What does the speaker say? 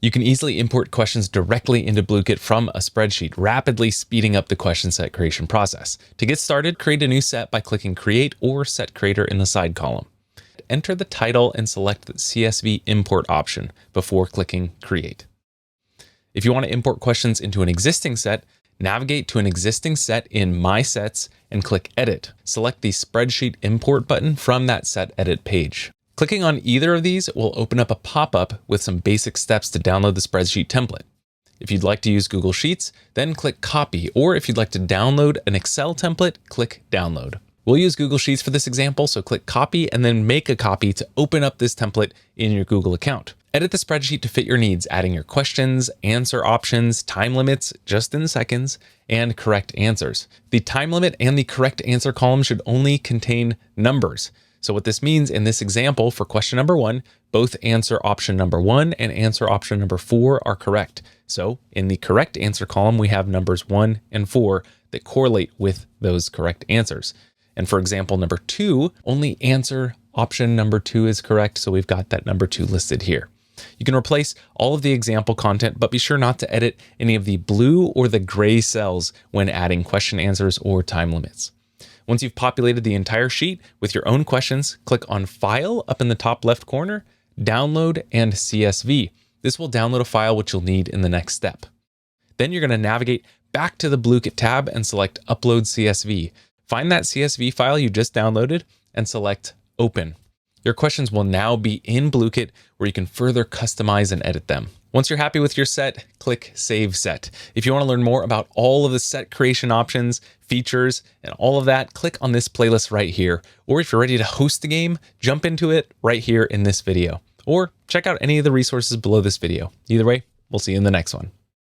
You can easily import questions directly into Blooket from a spreadsheet, rapidly speeding up the question set creation process. To get started, create a new set by clicking Create or Set Creator in the side column. Enter the title and select the CSV import option before clicking Create. If you want to import questions into an existing set, navigate to an existing set in My Sets and click Edit. Select the Spreadsheet Import button from that set edit page. Clicking on either of these will open up a pop-up with some basic steps to download the spreadsheet template. If you'd like to use Google Sheets, then click Copy, or if you'd like to download an Excel template, click Download. We'll use Google Sheets for this example, so click Copy and then make a copy to open up this template in your Google account. Edit the spreadsheet to fit your needs, adding your questions, answer options, time limits, just in seconds, and correct answers. The time limit and the correct answer column should only contain numbers. So what this means in this example for question number 1, both answer option number 1 and answer option number 4 are correct. So in the correct answer column, we have numbers 1 and 4 that correlate with those correct answers. And for example, number 2, only answer option number 2 is correct. So we've got that number 2 listed here. You can replace all of the example content, but be sure not to edit any of the blue or the gray cells when adding question answers or time limits. Once you've populated the entire sheet with your own questions, click on File up in the top left corner, Download and CSV. This will download a file which you'll need in the next step. Then you're going to navigate back to the Blooket tab and select Upload CSV. Find that CSV file you just downloaded and select Open. Your questions will now be in Blooket where you can further customize and edit them. Once you're happy with your set, click Save Set. If you want to learn more about all of the set creation options, features, and all of that, click on this playlist right here. Or if you're ready to host the game, jump into it right here in this video. Or check out any of the resources below this video. Either way, we'll see you in the next one.